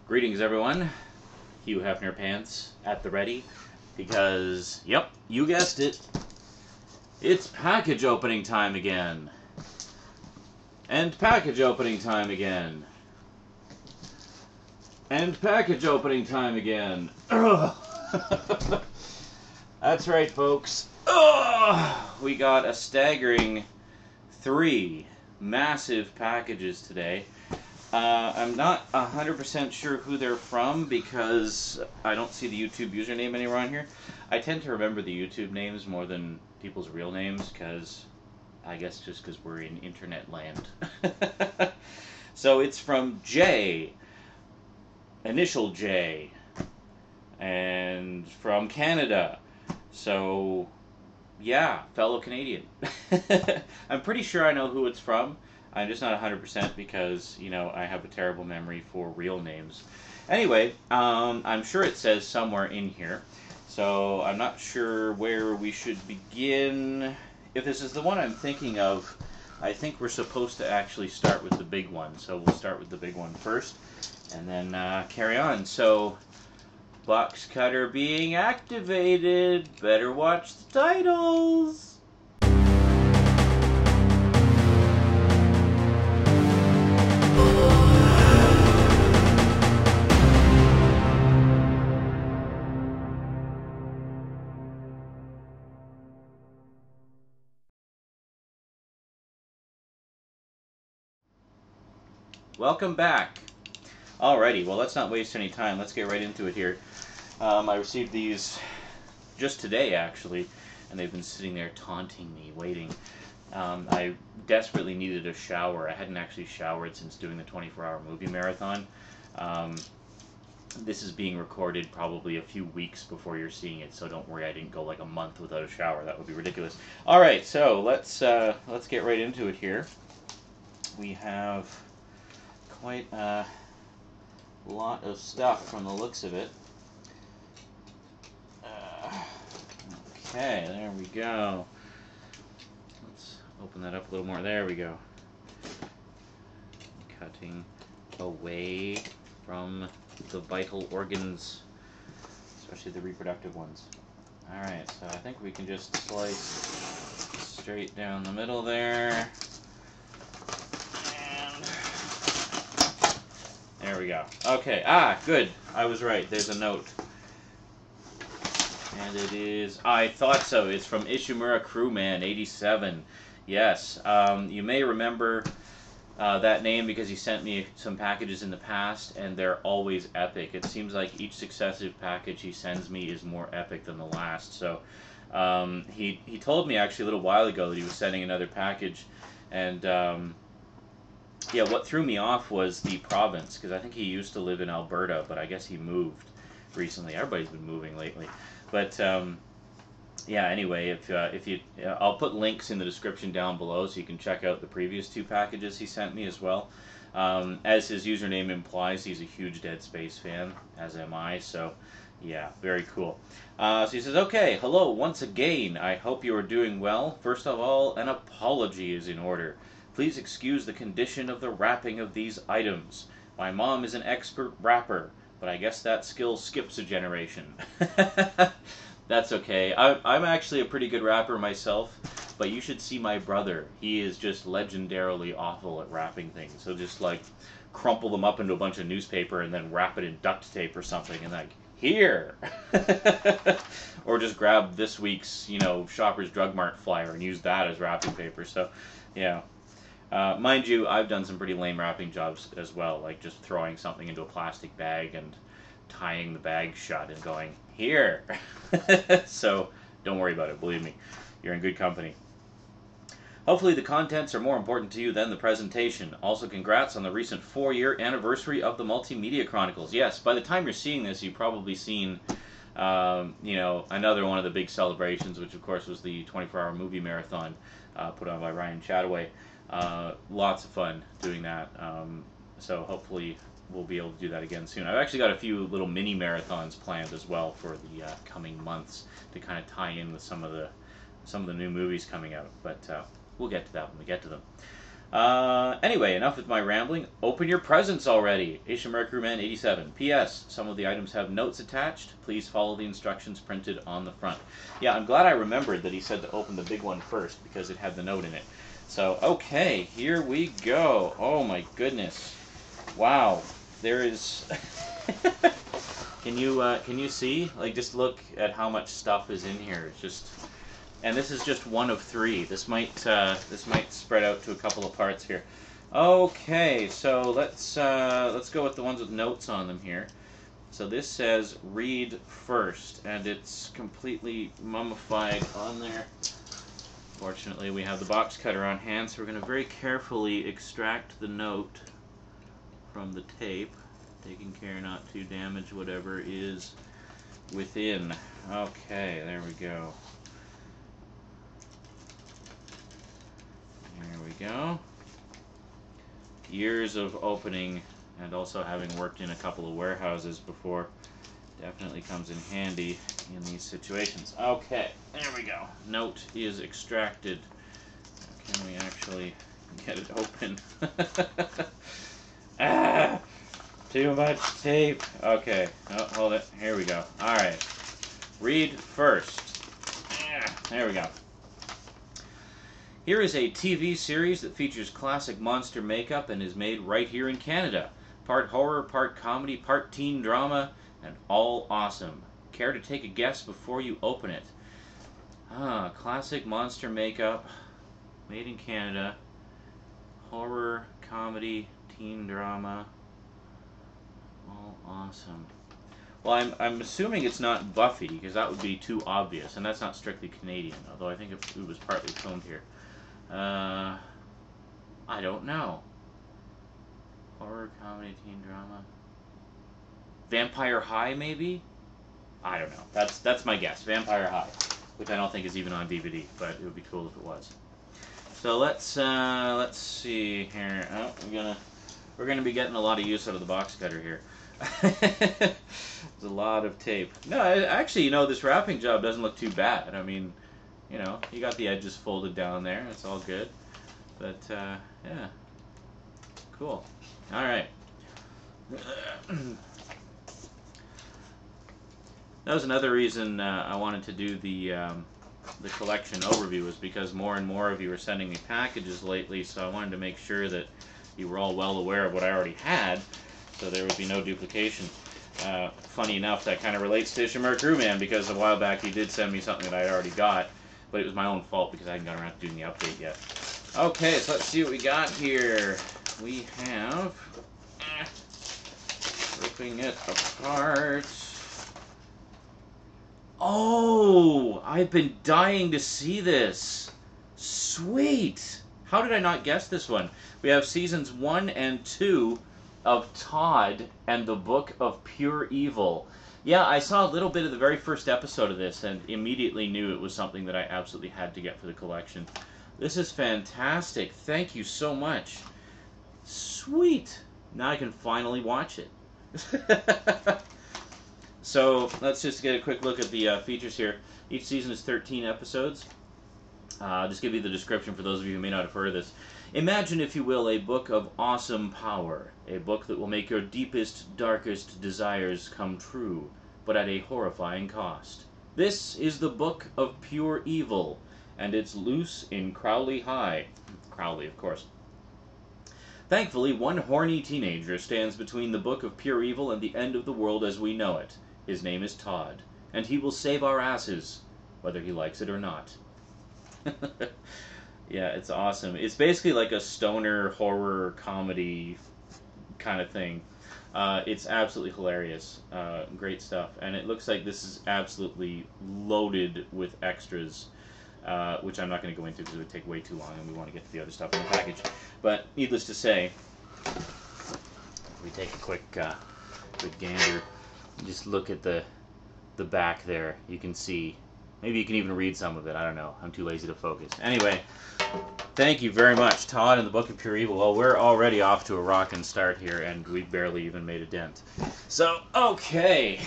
Greetings, everyone. Hugh Hefner Pants at the ready, because, yep, you guessed it, it's package opening time again. And package opening time again. And package opening time again. That's right, folks. We got a staggering 3 massive packages today. I'm not 100% sure who they're from because I don't see the YouTube username anywhere on here. I tend to remember the YouTube names more than people's real names because, I guess just because we're in internet land. So it's from J, initial J, and from Canada. So, yeah, fellow Canadian. I'm pretty sure I know who it's from. I'm just not 100% because, you know, I have a terrible memory for real names. Anyway, I'm sure it says somewhere in here. So I'm not sure where we should begin. If this is the one I'm thinking of, I think we're supposed to actually start with the big one. So we'll start with the big one first and then carry on. So, box cutter being activated. Better watch the titles. Welcome back. Alrighty, well, let's not waste any time. Let's get right into it here. I received these just today, actually, and they've been sitting there taunting me, waiting. I desperately needed a shower. I hadn't actually showered since doing the 24-hour movie marathon. This is being recorded probably a few weeks before you're seeing it, so don't worry, I didn't go like a month without a shower. That would be ridiculous. Alright, so let's get right into it here. We have quite a lot of stuff from the looks of it. Okay, there we go. Let's open that up a little more. There we go. Cutting away from the vital organs, especially the reproductive ones. Alright, so I think we can just slice straight down the middle there. There we go. Okay. Good. I was right. There's a note. And it is... I thought so. It's from ishimuracrewman87. Yes. You may remember that name because he sent me some packages in the past, and they're always epic. It seems like each successive package he sends me is more epic than the last. So he told me actually a little while ago that he was sending another package, and... yeah, what threw me off was the province, because I think he used to live in Alberta, but I guess he moved recently. Everybody's been moving lately. But, yeah, anyway, if you I'll put links in the description down below so you can check out the previous 2 packages he sent me as well. As his username implies, he's a huge Dead Space fan, as am I, so... yeah, very cool. So he says, okay, hello once again. I hope you are doing well. First of all, an apology is in order. Please excuse the condition of the wrapping of these items. My mom is an expert wrapper, but I guess that skill skips a generation. That's okay. I'm actually a pretty good wrapper myself, but you should see my brother. He is just legendarily awful at wrapping things. He'll just, like, crumple them up into a bunch of newspaper and then wrap it in duct tape or something and, like, here! Or just grab this week's, you know, Shoppers Drug Mart flyer and use that as wrapping paper. So, yeah. Mind you, I've done some pretty lame wrapping jobs as well, like just throwing something into a plastic bag and tying the bag shut and going, here! So, don't worry about it, believe me. You're in good company. Hopefully the contents are more important to you than the presentation. Also, congrats on the recent 4-year anniversary of the Multimedia Chronicles. Yes, by the time you're seeing this, you've probably seen, you know, another one of the big celebrations, which of course was the 24-hour movie marathon put on by Ryan Chataway. Lots of fun doing that, so hopefully we'll be able to do that again soon. I've actually got a few little mini marathons planned as well for the coming months to kind of tie in with some of the new movies coming out, but we'll get to that when we get to them. Anyway, enough with my rambling. Open your presents already. ishimuracrewman87. P.S. Some of the items have notes attached. Please follow the instructions printed on the front. Yeah, I'm glad I remembered that he said to open the big one first because it had the note in it. So, okay, here we go. Oh my goodness. Wow. There is... Can you see? Like, just look at how much stuff is in here. It's just... And this is just one of 3. This might spread out to a couple of parts here. Okay, so let's go with the ones with notes on them here. So this says read first, and it's completely mummified on there. Fortunately, we have the box cutter on hand, so we're going to very carefully extract the note from the tape, taking care not to damage whatever is within. Okay, there we go. There we go. Years of opening and also having worked in a couple of warehouses before definitely comes in handy in these situations. Okay, there we go. Note is extracted. Now, can we actually get it open? Ah, too much tape. Okay, oh, hold it. Here we go. All right. Read first. There we go. Here is a TV series that features classic monster makeup and is made right here in Canada. Part horror, part comedy, part teen drama, and all awesome. Care to take a guess before you open it? Classic monster makeup, made in Canada, horror, comedy, teen drama, all awesome. Well, I'm assuming it's not Buffy, because that would be too obvious, and that's not strictly Canadian, although I think it was partly filmed here. I don't know. Horror, comedy, teen drama. Vampire High, maybe? I don't know. That's my guess. Vampire High, which I don't think is even on DVD, but it would be cool if it was. So let's see here. Oh, we're gonna be getting a lot of use out of the box cutter here. There's a lot of tape. No, actually, this wrapping job doesn't look too bad. I mean, you got the edges folded down there. It's all good. But, yeah. Cool. All right. That was another reason I wanted to do the collection overview, is because more and more of you are sending me packages lately, so I wanted to make sure that you were all well aware of what I already had, so there would be no duplication. Funny enough, that kind of relates to ishimuracrewman, because a while back he did send me something that I had already got, but it was my own fault because I hadn't gotten around to doing the update yet. Okay, so let's see what we got here. We have... ripping it apart... Oh, I've been dying to see this. Sweet. How did I not guess this one? We have seasons 1 and 2 of Todd and the Book of Pure Evil. Yeah, I saw a little bit of the very first episode of this and immediately knew it was something that I absolutely had to get for the collection. This is fantastic. Thank you so much. Sweet. Now I can finally watch it. So, let's just get a quick look at the features here. Each season is 13 episodes. I'll just give you the description for those of you who may not have heard of this. Imagine, if you will, a book of awesome power. A book that will make your deepest, darkest desires come true, but at a horrifying cost. This is the Book of Pure Evil, and it's loose in Crowley High. Crowley, of course. Thankfully, one horny teenager stands between the Book of Pure Evil and the end of the world as we know it. His name is Todd, and he will save our asses, whether he likes it or not. Yeah, it's awesome. It's basically like a stoner horror comedy kind of thing. It's absolutely hilarious. Great stuff. And it looks like this is absolutely loaded with extras, which I'm not going to go into because it would take way too long, and we want to get to the other stuff in the package. But needless to say, we take a quick gander. Just look at the back there. You can see. Maybe you can even read some of it. I don't know. I'm too lazy to focus. Anyway, thank you very much, Todd and the Book of Pure Evil. Well, we're already off to a rockin' start here, and we've barely even made a dent. So, okay.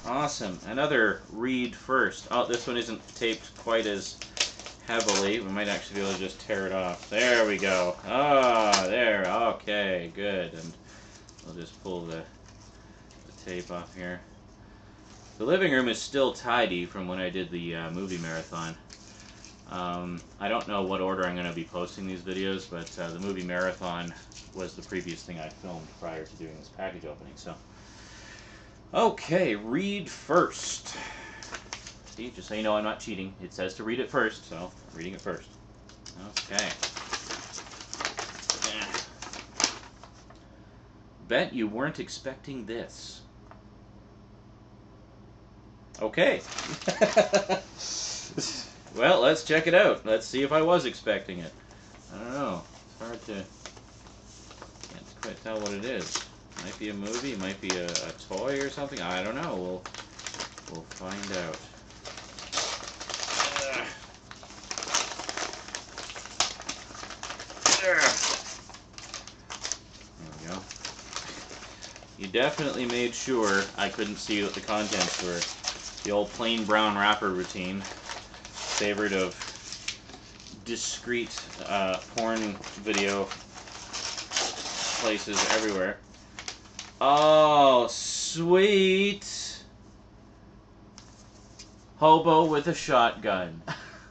Awesome. Another read first. Oh, this one isn't taped quite as heavily. We might actually be able to just tear it off. There we go. Ah, there. Okay, good. And we'll just pull the tape off here. The living room is still tidy from when I did the movie marathon. I don't know what order I'm going to be posting these videos, but the movie marathon was the previous thing I filmed prior to doing this package opening. So, okay, read first. See, just so you know, I'm not cheating. It says to read it first, so I'm reading it first. Okay. Bet you weren't expecting this. Okay. Well, let's check it out. Let's see if I was expecting it. I don't know. It's hard to... Can't quite tell what it is. Might be a movie, might be a toy or something. I don't know. We'll find out. There we go. You definitely made sure I couldn't see what the contents were. The old plain brown wrapper routine. Favorite of discreet porn video places everywhere. Oh, sweet! Hobo with a shotgun.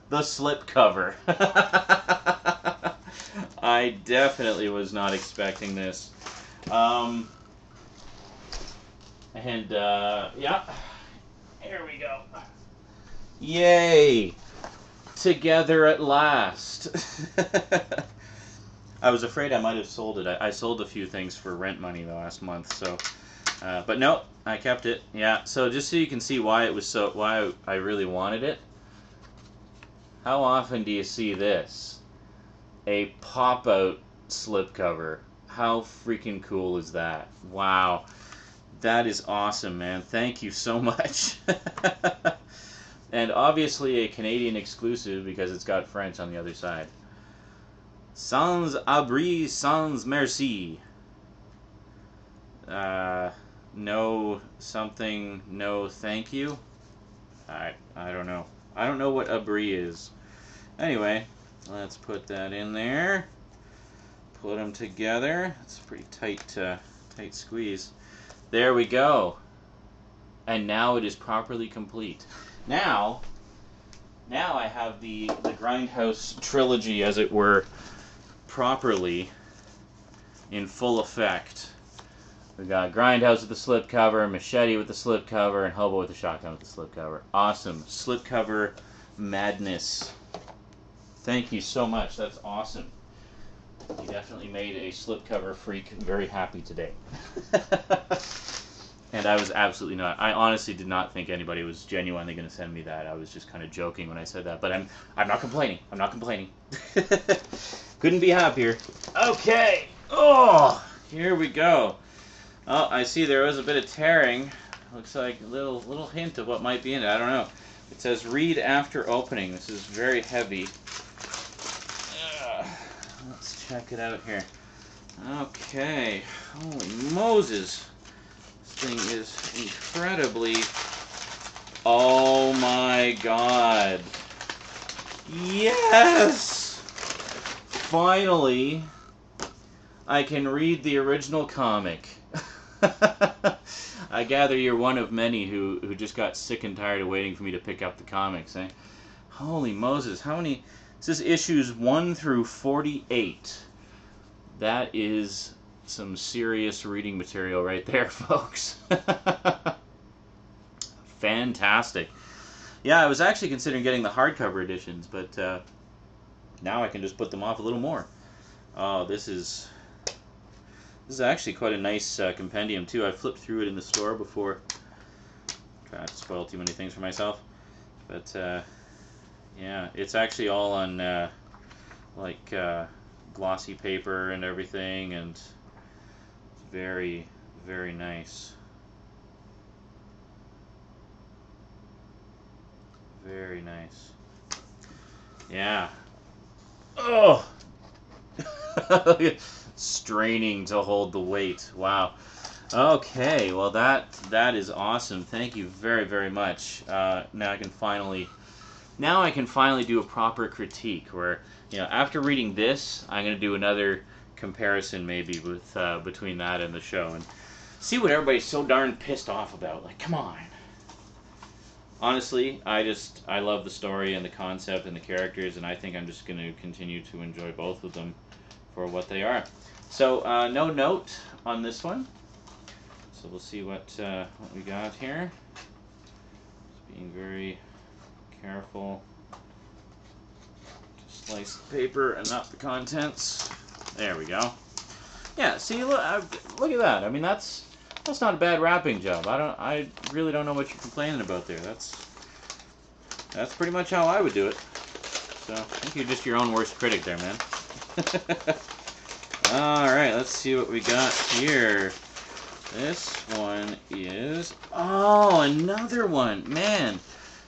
The slipcover. I definitely was not expecting this. Yeah. Here we go. Yay! Together at last. I was afraid I might have sold it. I sold a few things for rent money the last month, so but no, I kept it. Yeah, so just so you can see why it was why I really wanted it. How often do you see this? A pop-out slipcover. How freaking cool is that? Wow. That is awesome, man. Thank you so much. And obviously a Canadian exclusive because it's got French on the other side. Sans abri, sans merci. No something, no thank you. I don't know. I don't know what abri is. Anyway, let's put that in there. Put them together. It's a pretty tight squeeze. There we go. And now it is properly complete. Now I have the Grindhouse trilogy, as it were, properly in full effect. We got Grindhouse with the slipcover, Machete with the slipcover, and Hobo with the shotgun with the slipcover. Awesome. Slipcover madness. Thank you so much. That's awesome. You definitely made a slipcover freak very happy today. And I was absolutely not. I honestly did not think anybody was genuinely going to send me that. I was just kind of joking when I said that. But I'm not complaining. I'm not complaining. Couldn't be happier. Okay. Oh, here we go. Oh, I see there was a bit of tearing. Looks like a little hint of what might be in it. I don't know. It says read after opening. This is very heavy. Let's check it out here. Okay. Holy Moses. Thing is incredibly... Oh my god. Yes! Finally, I can read the original comic. I gather you're one of many who just got sick and tired of waiting for me to pick up the comics, eh? Holy Moses, how many... This is issues 1 through 48. That is... some serious reading material right there, folks. Fantastic. Yeah, I was actually considering getting the hardcover editions, but now I can just put them off a little more. Oh, this is actually quite a nice compendium, too. I flipped through it in the store before. Try not to spoil too many things for myself. But, yeah, it's actually all on, glossy paper and everything, and... very, very nice. Very nice. Yeah. Oh! Straining to hold the weight. Wow. Okay, well that is awesome. Thank you very, very much. Now I can finally now I can finally do a proper critique where, you know, after reading this, I'm going to do another comparison maybe with between that and the show and see what everybody's so darn pissed off about. Like, come on. Honestly, I love the story and the concept and the characters, and I think I'm just going to continue to enjoy both of them for what they are. So, no note on this one. So we'll see what we got here. Just being very careful to slice the paper and not the contents. There we go. Yeah, see, look at that. I mean, that's not a bad wrapping job. I really don't know what you're complaining about there. That's pretty much how I would do it. So I think you're just your own worst critic there, man. All right, let's see what we got here. This one is, oh, another one. Man,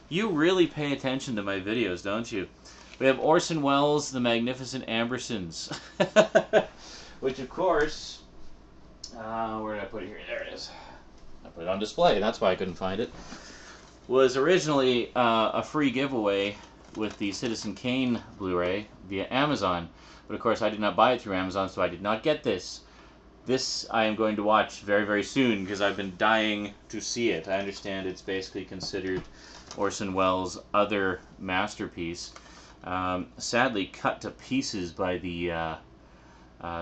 you really pay attention to my videos, don't you? We have Orson Welles' The Magnificent Ambersons, which of course, where did I put it here? There it is. I put it on display. That's why I couldn't find it. Was originally a free giveaway with the Citizen Kane Blu-ray via Amazon. But of course I did not buy it through Amazon, so I did not get this. This I am going to watch very, very soon because I've been dying to see it. I understand it's basically considered Orson Welles' other masterpiece. Sadly cut to pieces by the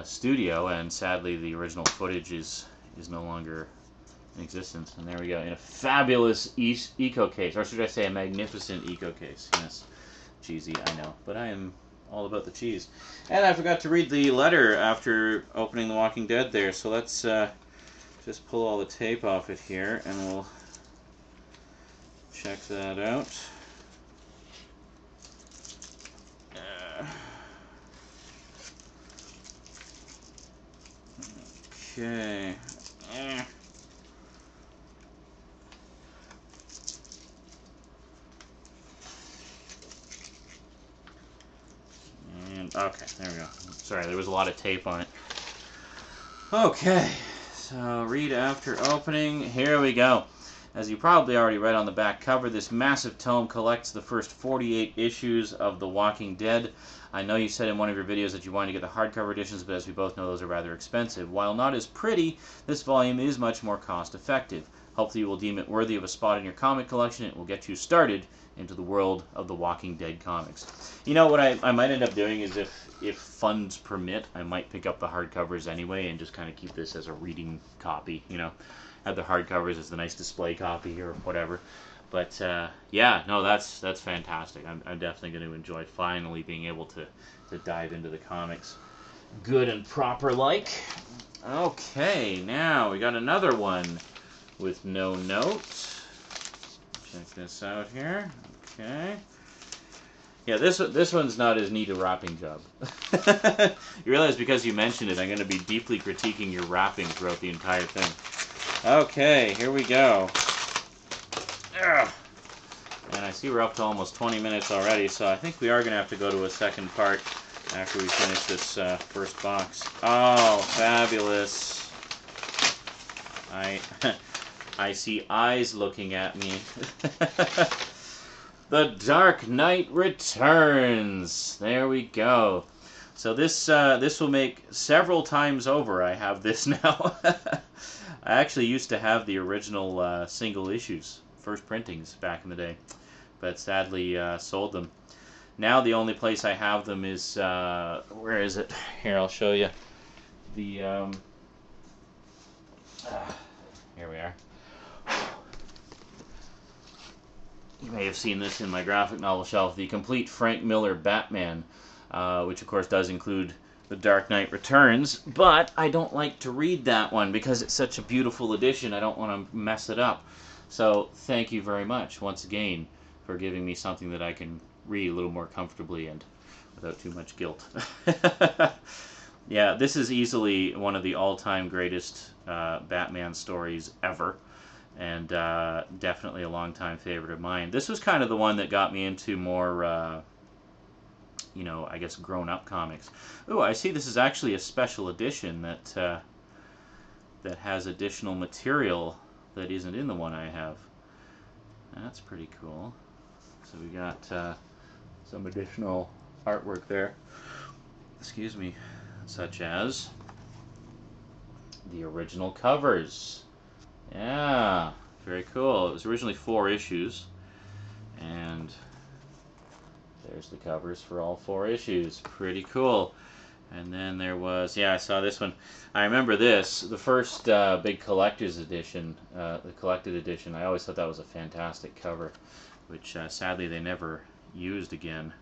studio, and sadly the original footage is no longer in existence. And there we go, in a fabulous eco case, or should I say a magnificent eco case. Yes, cheesy, I know, but I am all about the cheese. And I forgot to read the letter after opening The Walking Dead there, so let's just pull all the tape off it here and we'll check that out. Okay. Okay, there we go. Sorry, there was a lot of tape on it. Okay, so read after opening. Here we go. As you probably already read on the back cover, this massive tome collects the first 48 issues of The Walking Dead. I know you said in one of your videos that you wanted to get the hardcover editions, but as we both know, those are rather expensive. While not as pretty, this volume is much more cost-effective. Hopefully you will deem it worthy of a spot in your comic collection. It will get you started into the world of The Walking Dead comics. You know, what I might end up doing is if funds permit, I might pick up the hardcovers anyway and just kind of keep this as a reading copy, you know. Have the hardcovers as the nice display copy or whatever. But yeah, no, that's fantastic. I'm definitely going to enjoy finally being able to dive into the comics good and proper like. Okay, now we got another one with no note. Check this out here. Okay. Yeah, this one's not as neat a wrapping job. You realize because you mentioned it, I'm going to be deeply critiquing your wrapping throughout the entire thing. Okay, here we go. Ugh. And I see we're up to almost 20 minutes already, so I think we are going to have to go to a second part after we finish this first box. Oh, fabulous. I see eyes looking at me. The Dark Knight Returns. There we go. So this will make several times over. I have this now. I actually used to have the original single issues, first printings back in the day, but sadly sold them. Now the only place I have them is, where is it? Here, I'll show you. The, here we are. You may have seen this in my graphic novel shelf, the complete Frank Miller Batman, which of course does include The Dark Knight Returns, but I don't like to read that one because it's such a beautiful edition. I don't want to mess it up. So thank you very much once again for giving me something that I can read a little more comfortably and without too much guilt. Yeah, this is easily one of the all-time greatest Batman stories ever, and definitely a long-time favorite of mine. This was kind of the one that got me into more, you know, I guess grown-up comics. Oh, I see this is actually a special edition that that has additional material that isn't in the one I have. That's pretty cool. So we got some additional artwork there. Excuse me. Such as the original covers. Yeah, very cool. It was originally 4 issues, and there's the covers for all 4 issues. Pretty cool. And then there was, yeah, I saw this one. I remember this, the first big collector's edition, the collected edition. I always thought that was a fantastic cover, which sadly they never used again.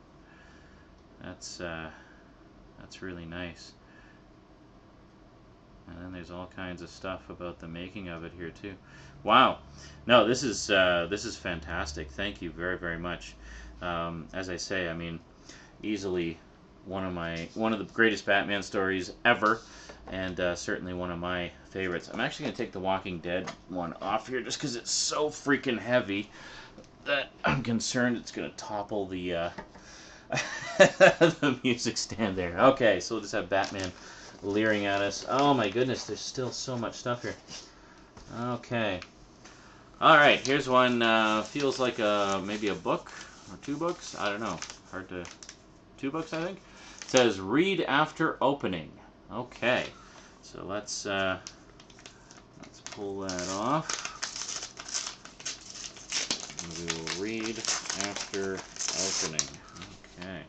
That's really nice. And then there's all kinds of stuff about the making of it here too. Wow. No, this is fantastic. Thank you very, very much. As I say, I mean, easily one of the greatest Batman stories ever, and certainly one of my favorites. I'm actually going to take the Walking Dead one off here just because it's so freaking heavy that I'm concerned it's going to topple the the music stand there. Okay, so we'll just have Batman leering at us. Oh my goodness, there's still so much stuff here. Okay. Alright, here's one. Feels like maybe a book or 2 books. I don't know. Hard to... 2 books, I think. It says read after opening. Okay. So let's pull that off. And we will read after opening. Okay.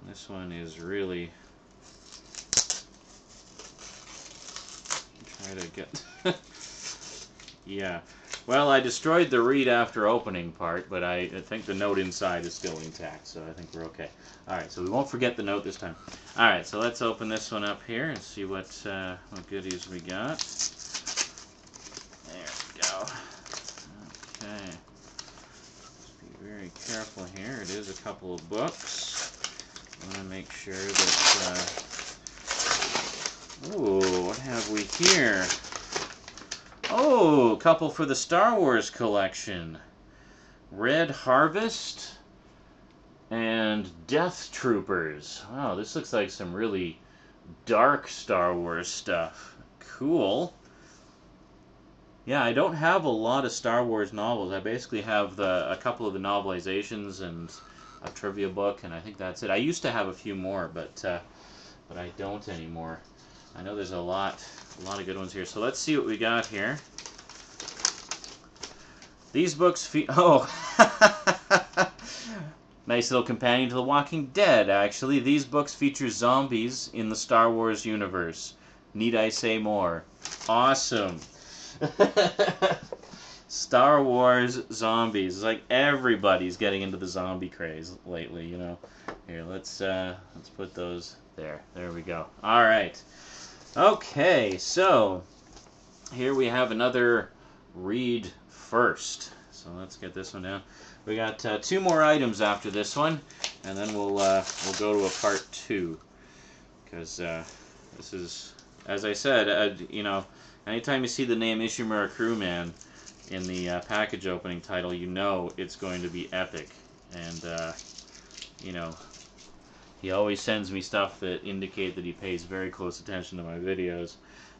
And this one is really... Try to get... Yeah. Well, I destroyed the read after opening part, but I think the note inside is still intact, so I think we're okay. Alright, so we won't forget the note this time. Alright, so let's open this one up here and see what goodies we got. There we go. Okay. Just be very careful here. It is a couple of books. I want to make sure that... Ooh, what have we here? Oh, a couple for the Star Wars collection. Red Harvest and Death Troopers. Wow, this looks like some really dark Star Wars stuff. Cool. Yeah, I don't have a lot of Star Wars novels. I basically have a couple of the novelizations and a trivia book, and I think that's it. I used to have a few more, but I don't anymore. I know there's a lot of good ones here. So let's see what we got here. These books nice little companion to The Walking Dead, actually. These books feature zombies in the Star Wars universe. Need I say more? Awesome. Star Wars zombies. It's like everybody's getting into the zombie craze lately, you know. Here, let's put those there. There we go. All right. Okay, so here we have another read first. So let's get this one down. We got 2 more items after this one, and then we'll go to a part 2, because this is, as I said, you know, anytime you see the name ishimuracrewman in the package opening title, you know it's going to be epic, and you know. He always sends me stuff that indicate that he pays very close attention to my videos,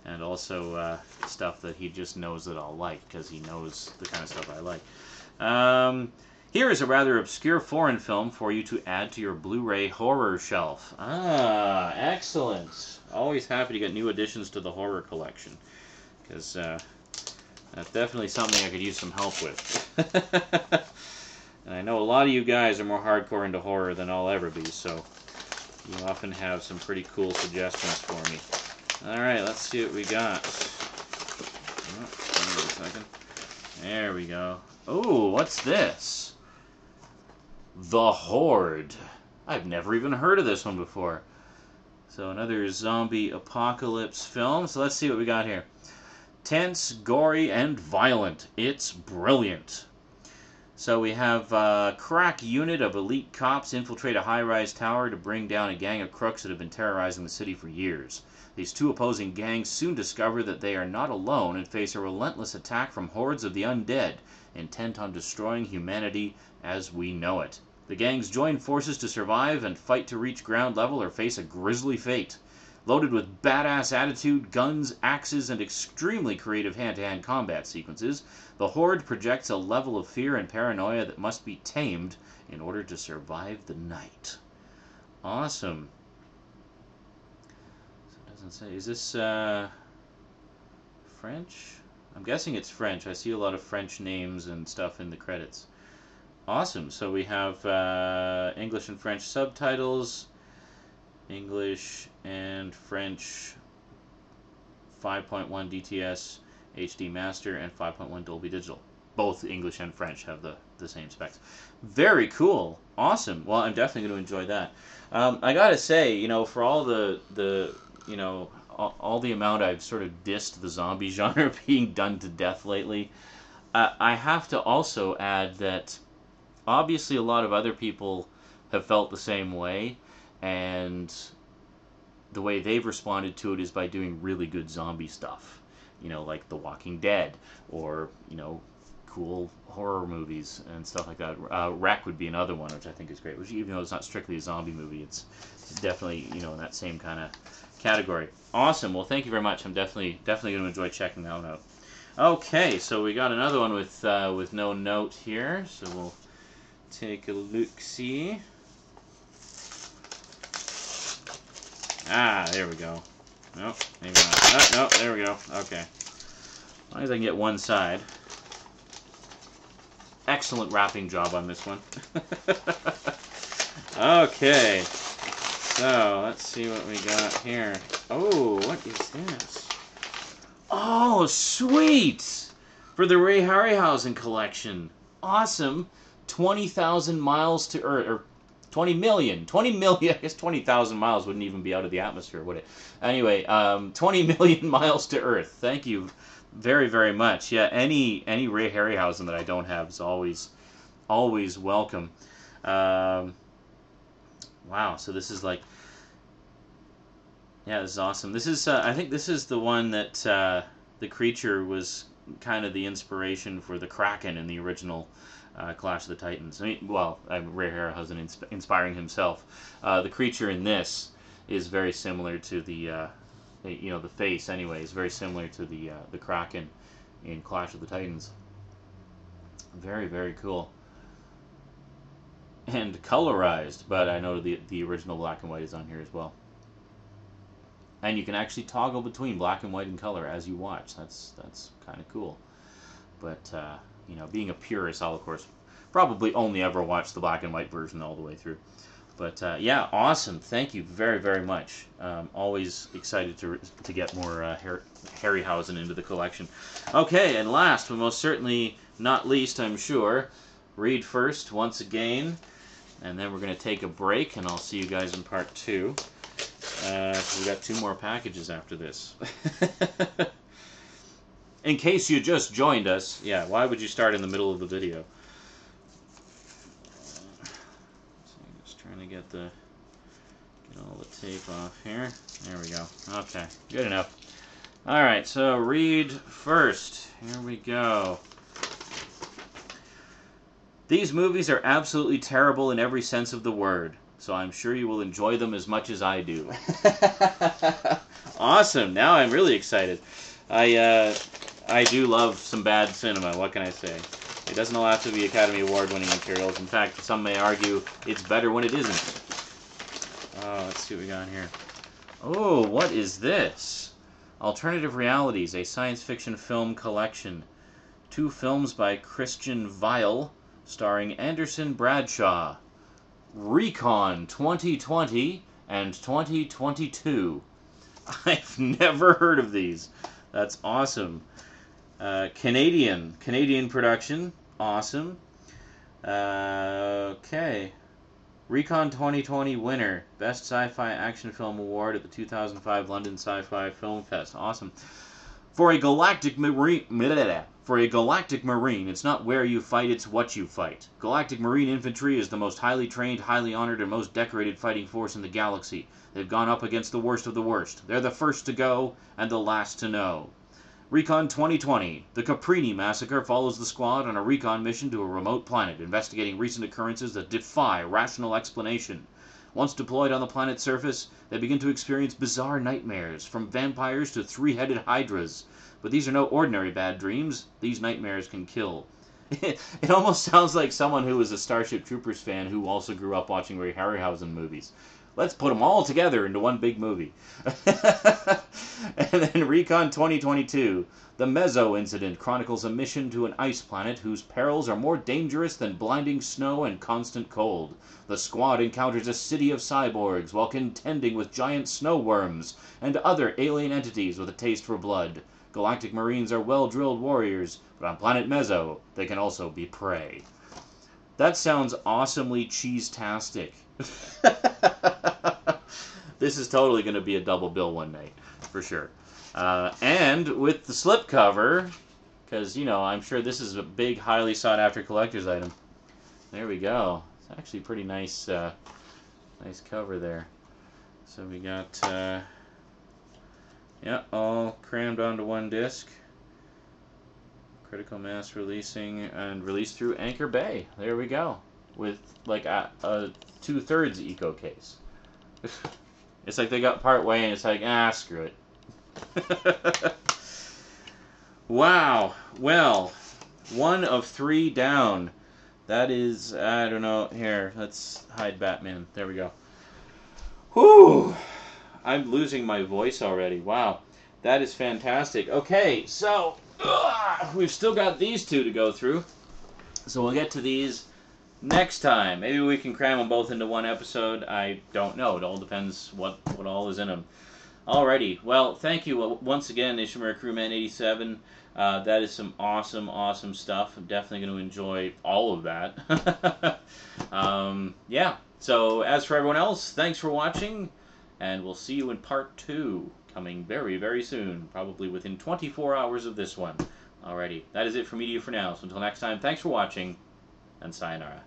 and also stuff that he just knows that I'll like, because he knows the kind of stuff I like. Here is a rather obscure foreign film for you to add to your Blu-ray horror shelf. Ah, excellent. Always happy to get new additions to the horror collection, because that's definitely something I could use some help with. And I know a lot of you guys are more hardcore into horror than I'll ever be, so you often have some pretty cool suggestions for me. Alright, let's see what we got. Oh, wait a second. There we go. Oh, what's this? The Horde. I've never even heard of this one before. So another zombie apocalypse film. So let's see what we got here. Tense, gory, and violent. It's brilliant. So we have a crack unit of elite cops infiltrate a high-rise tower to bring down a gang of crooks that have been terrorizing the city for years. These 2 opposing gangs soon discover that they are not alone and face a relentless attack from hordes of the undead, intent on destroying humanity as we know it. The gangs join forces to survive and fight to reach ground level or face a grisly fate. Loaded with badass attitude, guns, axes, and extremely creative hand-to-hand combat sequences, the Horde projects a level of fear and paranoia that must be tamed in order to survive the night. Awesome. So it doesn't say, is this French? I'm guessing it's French. I see a lot of French names and stuff in the credits. Awesome. So we have English and French subtitles, English and French 5.1 DTS HD Master and 5.1 Dolby Digital. Both English and French have the same specs. Very cool. Awesome. Well, I'm definitely going to enjoy that. I got to say, you know, for all the you know, all the amount I've sort of dissed the zombie genre being done to death lately, I have to also add that obviously a lot of other people have felt the same way, and the way they've responded to it is by doing really good zombie stuff. You know, like The Walking Dead, or, you know, cool horror movies and stuff like that. Wreck would be another one, which I think is great. Which, even though it's not strictly a zombie movie, it's definitely, you know, in that same kind of category. Awesome. Well, thank you very much. I'm definitely going to enjoy checking that one out. Okay, so we got another one with no note here, so we'll take a look-see. Ah, there we go. Nope, maybe not. Oh, no, there we go. Okay. As long as I can get one side. Excellent wrapping job on this one. Okay. So, let's see what we got here. Oh, what is this? Oh, sweet! For the Ray Harryhausen collection. Awesome. 20,000 miles to Earth, or 20 million. I guess 20,000 miles wouldn't even be out of the atmosphere, would it? Anyway, 20 million miles to Earth. Thank you very, very much. Yeah, any Ray Harryhausen that I don't have is always welcome. Wow, so this is like, yeah, this is awesome. This is, I think this is the one that the creature was kind of the inspiration for the Kraken in the original Clash of the Titans. I mean, well, Ray Harryhausen inspiring himself. The creature in this is very similar to the, you know, the face anyway is very similar to the Kraken in Clash of the Titans. Very, very cool. And colorized, but I know the original black and white is on here as well. And you can actually toggle between black and white and color as you watch. That's kind of cool. But you know, being a purist, I'll of course probably only ever watch the black and white version all the way through. But yeah, awesome. Thank you very, very much. Always excited to get more Harryhausen into the collection. Okay, and last but most certainly not least, I'm sure, read first once again, and then we're going to take a break, and I'll see you guys in part 2. We've got 2 more packages after this. In case you just joined us, yeah, why would you start in the middle of the video? Just trying to get all the tape off here. There we go. Okay, good enough. All right, so read first. Here we go. These movies are absolutely terrible in every sense of the word, so I'm sure you will enjoy them as much as I do. Awesome. Now I'm really excited. I do love some bad cinema, what can I say? It doesn't all have to be Academy Award-winning materials. In fact, some may argue it's better when it isn't. Oh, let's see what we got here. Oh, what is this? Alternative Realities, a science fiction film collection. 2 films by Christian Weil, starring Anderson Bradshaw. Recon 2020 and 2022. I've never heard of these. That's awesome. Canadian production. Awesome. Okay. Recon 2020 winner. Best Sci-Fi Action Film Award at the 2005 London Sci-Fi Film Fest. Awesome. For a galactic marine, it's not where you fight, it's what you fight. Galactic Marine Infantry is the most highly trained, highly honored, and most decorated fighting force in the galaxy. They've gone up against the worst of the worst. They're the first to go, and the last to know. Recon 2020. The Caprini Massacre follows the squad on a recon mission to a remote planet, investigating recent occurrences that defy rational explanation. Once deployed on the planet's surface, they begin to experience bizarre nightmares, from vampires to three-headed hydras. But these are no ordinary bad dreams. These nightmares can kill. It almost sounds like someone who was a Starship Troopers fan who also grew up watching Ray Harryhausen movies. Let's put them all together into one big movie. And then Recon 2022. The Mezzo incident chronicles a mission to an ice planet whose perils are more dangerous than blinding snow and constant cold. The squad encounters a city of cyborgs while contending with giant snow worms and other alien entities with a taste for blood. Galactic Marines are well-drilled warriors, but on planet Mezzo, they can also be prey. That sounds awesomely cheese-tastic. This is totally going to be a double bill one night, for sure. And with the slipcover, because, you know, I'm sure this is a big, highly sought-after collector's item. There we go. It's actually a pretty nice, nice cover there. So we got... yeah, all crammed onto one disc. Critical mass releasing and released through Anchor Bay. There we go. With like a 2/3 eco case. It's like they got part way and it's like, screw it. Wow. Well, 1 of 3 down. That is, I don't know. Here, let's hide Batman. There we go. Whew. I'm losing my voice already. Wow. That is fantastic. Okay, so we've still got these 2 to go through. So we'll get to these next time. Maybe we can cram them both into one episode. I don't know. It all depends what all is in them. Alrighty. Well, thank you once again, ishimuracrewman87. That is some awesome, awesome stuff. I'm definitely going to enjoy all of that. Yeah. So as for everyone else, thanks for watching. And we'll see you in part 2, coming very, very soon. Probably within 24 hours of this one. Alrighty, that is it for media for now. So until next time, thanks for watching, and sayonara.